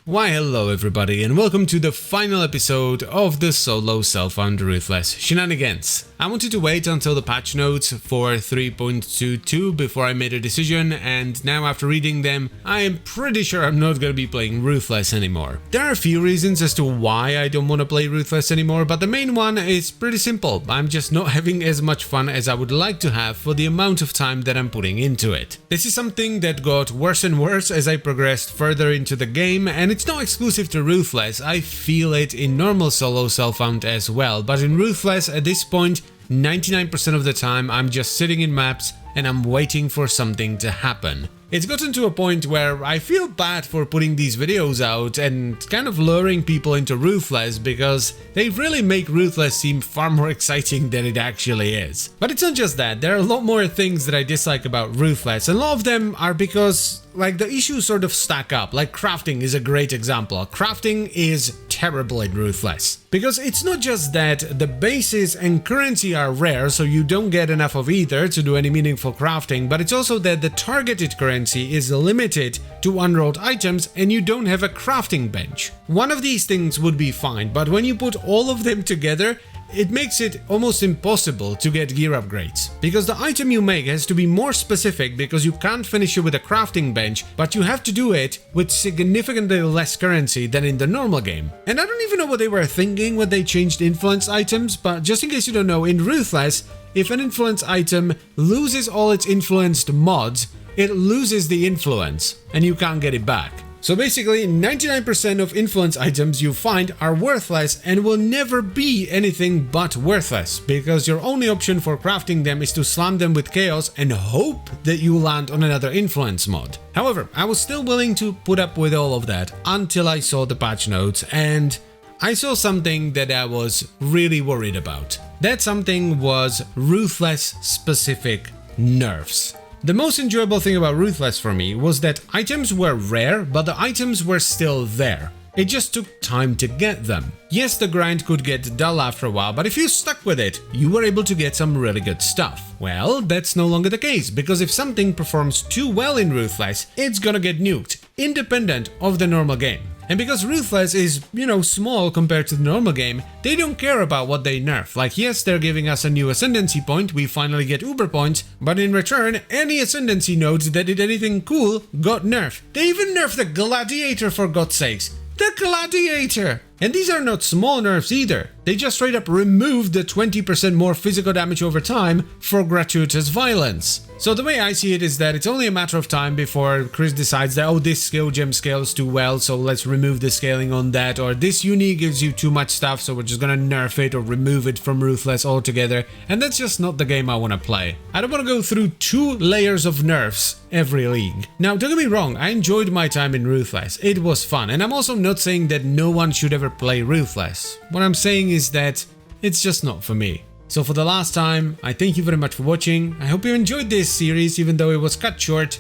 Why hello everybody and welcome to the final episode of the solo self-found Ruthless shenanigans. I wanted to wait until the patch notes for 3.22 before I made a decision, and now after reading them, I am pretty sure I'm not going to be playing Ruthless anymore. There are a few reasons as to why I don't want to play Ruthless anymore, but the main one is pretty simple. I'm just not having as much fun as I would like to have for the amount of time that I'm putting into it. This is something that got worse and worse as I progressed further into the game, and it's not exclusive to Ruthless. I feel it in normal solo self-found as well, but in Ruthless at this point 99% of the time I'm just sitting in maps and I'm waiting for something to happen. It's gotten to a point where I feel bad for putting these videos out and kind of luring people into Ruthless because they really make Ruthless seem far more exciting than it actually is. But it's not just that, there are a lot more things that I dislike about Ruthless, and a lot of them are because the issues sort of stack up. Like crafting is a great example. Crafting is terrible in Ruthless. Because it's not just that the bases and currency are rare, so you don't get enough of either to do any meaningful crafting, but it's also that the targeted currency is limited to unrolled items and you don't have a crafting bench. One of these things would be fine, but when you put all of them together, it makes it almost impossible to get gear upgrades, because the item you make has to be more specific because you can't finish it with a crafting bench, but you have to do it with significantly less currency than in the normal game. And I don't even know what they were thinking when they changed influence items, but just in case you don't know, in Ruthless, if an influence item loses all its influenced mods, it loses the influence and you can't get it back. So basically 99% of influence items you find are worthless and will never be anything but worthless, because your only option for crafting them is to slam them with chaos and hope that you land on another influence mod. However, I was still willing to put up with all of that until I saw the patch notes, and I saw something that I was really worried about. That something was Ruthless specific nerfs. The most enjoyable thing about Ruthless for me was that items were rare, but the items were still there. It just took time to get them. Yes, the grind could get dull after a while, but if you stuck with it, you were able to get some really good stuff. Well, that's no longer the case, because if something performs too well in Ruthless, it's gonna get nuked, independent of the normal game. And because Ruthless is, small compared to the normal game, they don't care about what they nerf. Like, yes, they're giving us a new ascendancy point, we finally get Uber points, but in return, any ascendancy nodes that did anything cool got nerfed. They even nerfed the Gladiator, for God's sakes. The Gladiator! And these are not small nerfs either. They just straight up removed the 20% more physical damage over time for gratuitous violence. So the way I see it is that it's only a matter of time before Chris decides that, oh, this skill gem scales too well, so let's remove the scaling on that, or this uni gives you too much stuff, so we're just gonna nerf it or remove it from Ruthless altogether, and that's just not the game I want to play. I don't want to go through 2 layers of nerfs every league. Now, don't get me wrong, I enjoyed my time in Ruthless. It was fun, and I'm also not saying that no one should ever play Ruthless. What I'm saying is that it's just not for me. So for the last time, I thank you very much for watching. I hope you enjoyed this series, even though it was cut short,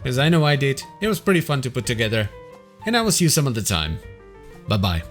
because I know I did. It was pretty fun to put together, and I will see you some other time. Bye bye.